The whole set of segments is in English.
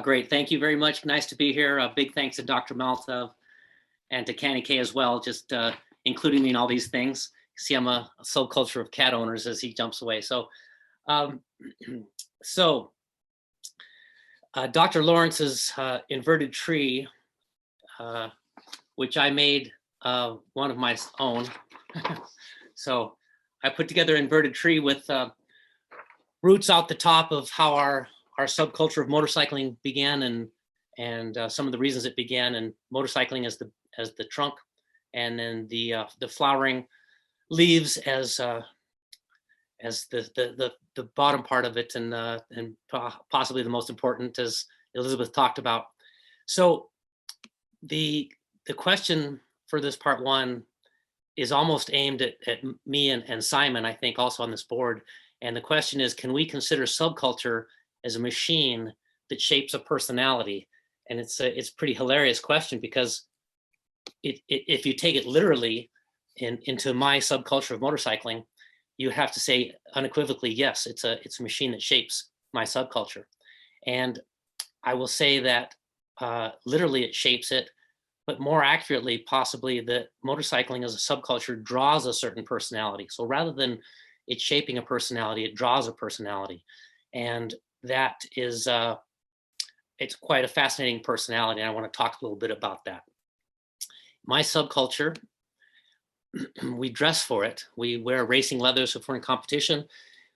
Great. Thank you very much. Nice to be here. A big thanks to Dr. Malta and to Canny K as well, just including me in all these things. See, I'm a subculture of cat owners as he jumps away. Um, so Dr. Lawrence's inverted tree, which I made one of my own. So I put together inverted tree with roots out the top of how our subculture of motorcycling began, and some of the reasons it began, and motorcycling as the trunk, and then the flowering leaves as the bottom part of it, and possibly the most important, as Elizabeth talked about. So the question for this part one is almost aimed at me and Simon, I think, also on this board. And the question is, can we consider subculture as a machine that shapes a personality? And it's a pretty hilarious question, because if you take it literally into my subculture of motorcycling, you have to say unequivocally, yes, it's a machine that shapes my subculture. And I will say that literally it shapes it, but more accurately, possibly, that motorcycling as a subculture draws a certain personality. So rather than it shaping a personality, it draws a personality. And that is, it's quite a fascinating personality. And I want to talk a little bit about that. My subculture, we dress for it. We wear racing leather, so if we're in competition.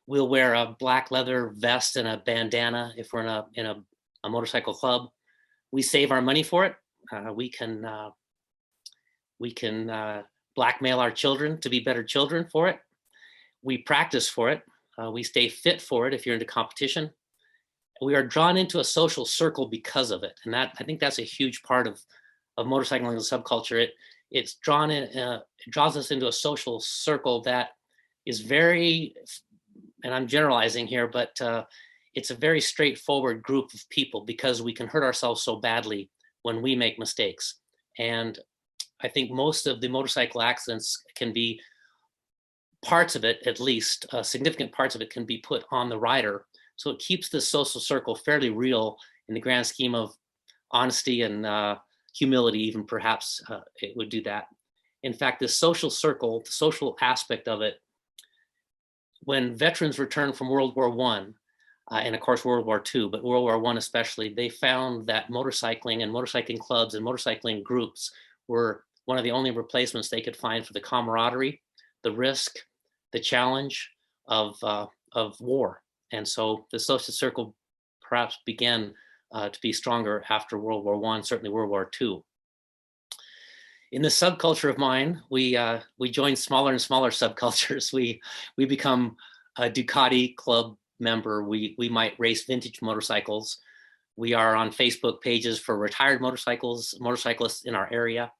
We'll wear a black leather vest and a bandana if we're in a motorcycle club. We save our money for it. We can blackmail our children to be better children for it. We practice for it. We stay fit for it if you're into competition. We are drawn into a social circle because of it. And I think that's a huge part of motorcycling as a subculture. It draws us into a social circle that is very, and I'm generalizing here, but it's a very straightforward group of people, because we can hurt ourselves so badly when we make mistakes. And I think most of the motorcycle accidents can be, parts of it at least, significant parts of it can be put on the rider. So it keeps the social circle fairly real in the grand scheme of honesty and humility, even perhaps it would do that. In fact, the social circle, the social aspect of it, when veterans returned from World War I, and of course World War II, but World War I especially, they found that motorcycling and motorcycling clubs and motorcycling groups were one of the only replacements they could find for the camaraderie, the risk, the challenge of war. And so the social circle perhaps began to be stronger after World War I, certainly World War II. In the subculture of mine, we join smaller and smaller subcultures. We become a Ducati club member. We might race vintage motorcycles. We are on Facebook pages for retired motorcyclists in our area.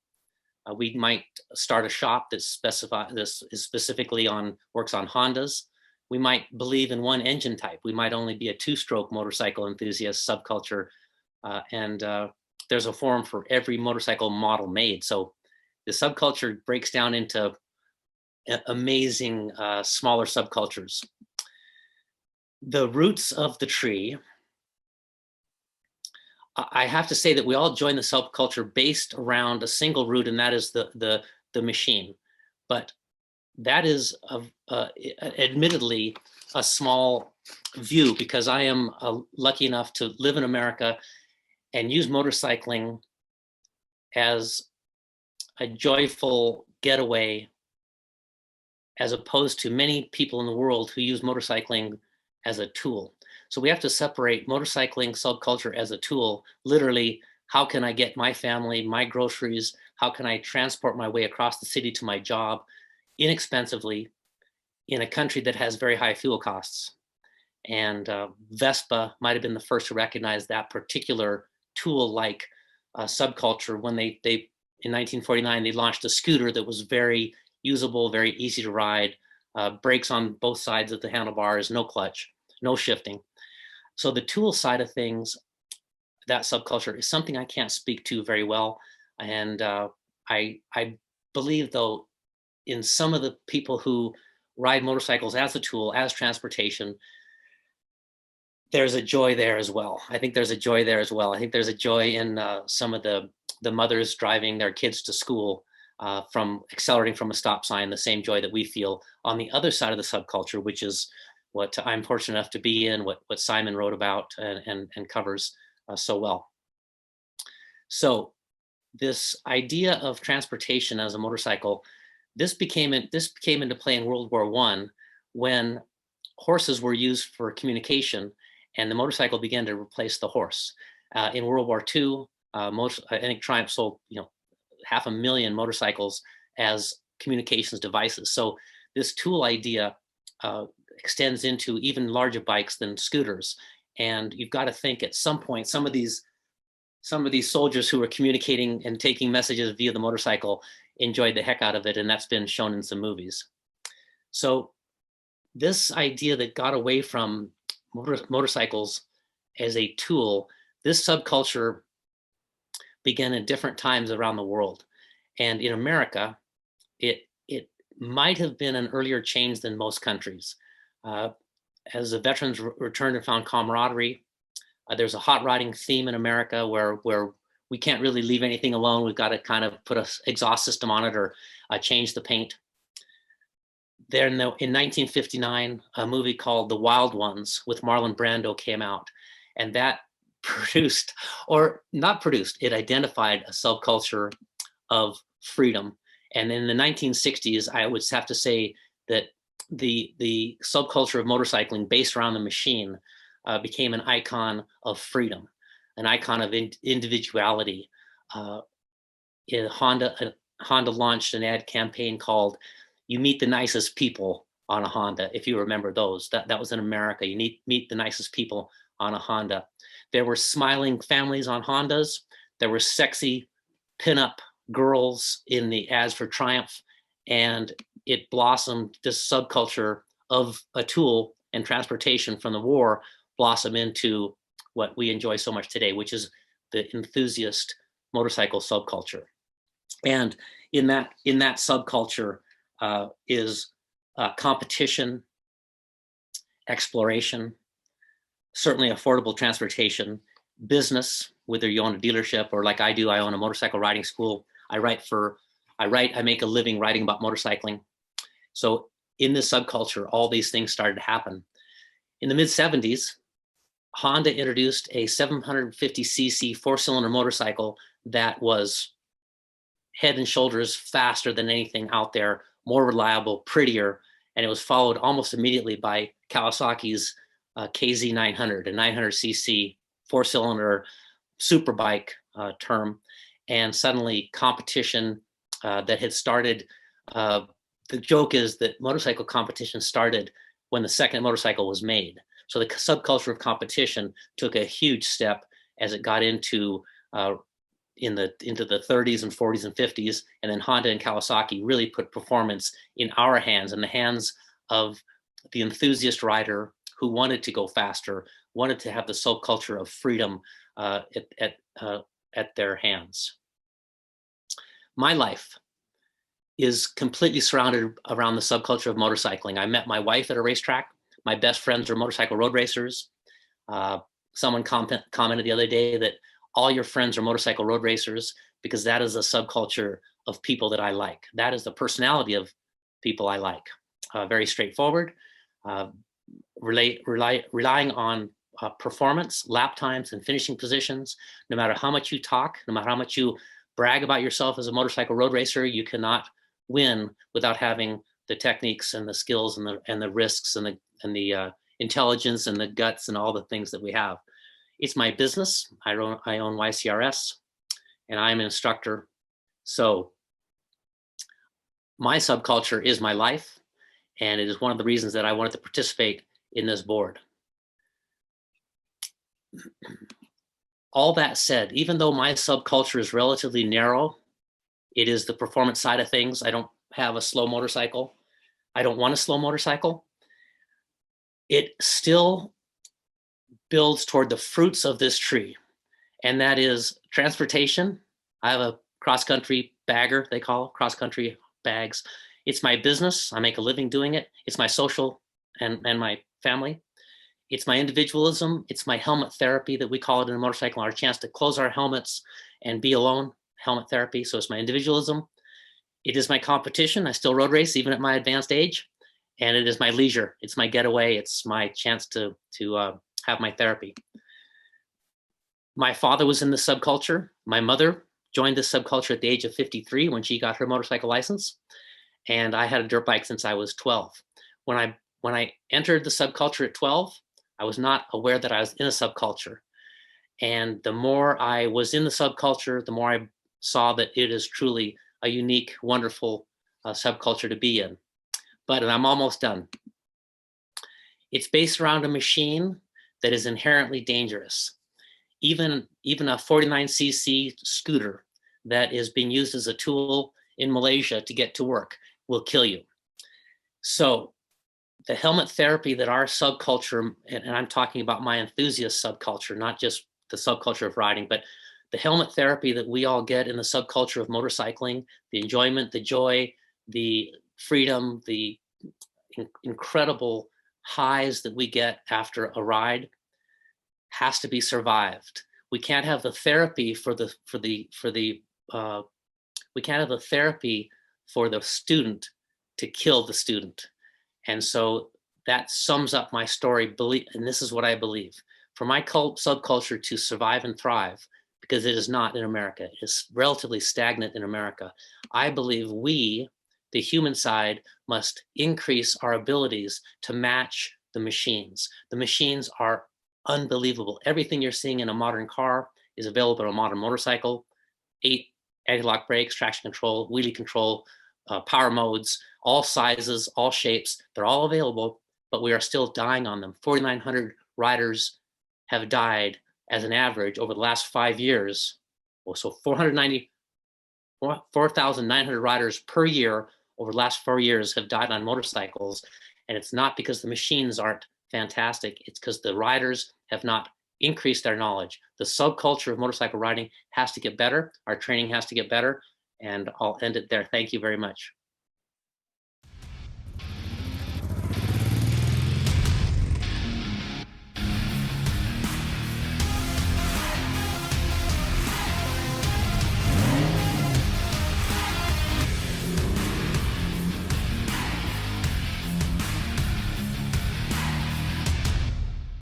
We might start a shop that specifically works on Hondas. We might believe in one engine type. We might only be a two-stroke motorcycle enthusiast subculture. And there's a forum for every motorcycle model made. So the subculture breaks down into amazing smaller subcultures. The roots of the tree, I have to say that we all join the subculture based around a single root, and that is the machine. But that is admittedly a small view, because I am lucky enough to live in America and use motorcycling as a joyful getaway, as opposed to many people in the world who use motorcycling as a tool. So we have to separate motorcycling subculture as a tool. Literally, how can I get my family, my groceries? How can I transport my way across the city to my job inexpensively in a country that has very high fuel costs? And Vespa might have been the first to recognize that particular tool-like subculture when they in 1949, they launched a scooter that was very usable, very easy to ride, brakes on both sides of the handlebars, no clutch, no shifting. So the tool side of things, that subculture, is something I can't speak to very well. And I believe, though, in some of the people who ride motorcycles as a tool, as transportation, there's a joy there as well. I think there's a joy there as well. I think there's a joy in some of the mothers driving their kids to school from accelerating from a stop sign, the same joy that we feel on the other side of the subculture, which is what I'm fortunate enough to be in, what Simon wrote about and covers so well. So this idea of transportation as a motorcycle, this came into play in World War I when horses were used for communication and the motorcycle began to replace the horse. In World War II, I think Triumph sold 500,000 motorcycles as communications devices. So this tool idea extends into even larger bikes than scooters. And you've got to think at some point, some of these soldiers who were communicating and taking messages via the motorcycle enjoyed the heck out of it, and that's been shown in some movies. So this idea that got away from motorcycles as a tool, this subculture began at different times around the world. And in America, it might have been an earlier change than most countries. As the veterans returned and found camaraderie, there's a hot rodding theme in America where we can't really leave anything alone. We've got to kind of put an exhaust system on it or change the paint. Then in 1959, a movie called The Wild Ones with Marlon Brando came out, and that it identified a subculture of freedom. And in the 1960s, I would have to say that the subculture of motorcycling based around the machine became an icon of freedom, an icon of individuality. Honda launched an ad campaign called "You Meet the Nicest People on a Honda." If you remember those, that was in America. You meet the nicest people on a Honda. There were smiling families on Hondas. There were sexy pinup girls in the ads for Triumph, and it blossomed. This subculture of a tool and transportation from the war blossom into what we enjoy so much today, which is the enthusiast motorcycle subculture. And in that subculture is competition, exploration, certainly affordable transportation, business, whether you own a dealership or like I do, I own a motorcycle riding school. I make a living writing about motorcycling. So in this subculture, all these things started to happen. In the mid 70s, Honda introduced a 750cc four-cylinder motorcycle that was head and shoulders faster than anything out there, more reliable, prettier, and it was followed almost immediately by Kawasaki's KZ900, a 900cc four-cylinder superbike term, and suddenly competition that had started. The joke is that motorcycle competition started when the second motorcycle was made. So the subculture of competition took a huge step as it got into the 30s and 40s and 50s, and then Honda and Kawasaki really put performance in our hands, in the hands of the enthusiast rider who wanted to go faster, wanted to have the subculture of freedom at their hands. My life is completely surrounded around the subculture of motorcycling. I met my wife at a racetrack. My best friends are motorcycle road racers. Someone commented the other day that all your friends are motorcycle road racers because that is a subculture of people that I like. That is the personality of people I like. Very straightforward, relying on performance, lap times, and finishing positions. No matter how much you talk, no matter how much you brag about yourself as a motorcycle road racer, you cannot win without having the techniques and the skills and the risks and the intelligence and the guts and all the things that we have. It's my business. I own YCRS, and I'm an instructor. So my subculture is my life, and it is one of the reasons that I wanted to participate in this board. All that said, even though my subculture is relatively narrow, it is the performance side of things. I don't have a slow motorcycle. I don't want a slow motorcycle. It still builds toward the fruits of this tree, and that is transportation. I have a cross-country bagger, they call it, cross-country bags. It's my business. I make a living doing it. It's my social and my family. It's my individualism. It's my helmet therapy that we call it in a motorcycle, our chance to close our helmets and be alone, helmet therapy. So it's my individualism. It is my competition. I still road race even at my advanced age. And it is my leisure. It's my getaway. It's my chance to have my therapy. My father was in the subculture. My mother joined the subculture at the age of 53 when she got her motorcycle license. And I had a dirt bike since I was 12. When I entered the subculture at 12, I was not aware that I was in a subculture. And the more I was in the subculture, the more I saw that it is truly a unique, wonderful subculture to be in. And I'm almost done. It's based around a machine that is inherently dangerous. Even a 49cc scooter that is being used as a tool in Malaysia to get to work will kill you. So the helmet therapy that our subculture, and I'm talking about my enthusiast subculture, not just the subculture of riding, but the helmet therapy that we all get in the subculture of motorcycling, the enjoyment, the joy, the freedom, the incredible highs that we get after a ride has to be survived. We can't have the therapy we can't have the therapy for the student to kill the student. And so that sums up my story, and this is what I believe. For my subculture to survive and thrive, because it is not in America, it is relatively stagnant in America, I believe we, the human side, must increase our abilities to match the machines. The machines are unbelievable. Everything you're seeing in a modern car is available on a modern motorcycle. 8 anti-lock brakes, traction control, wheelie control, power modes, all sizes, all shapes, they're all available, but we are still dying on them. 4,900 riders have died as an average over the last 5 years. Well, so 4,900 riders per year over the last 4 years have died on motorcycles. And it's not because the machines aren't fantastic. It's because the riders have not increased their knowledge. The subculture of motorcycle riding has to get better. Our training has to get better. And I'll end it there. Thank you very much.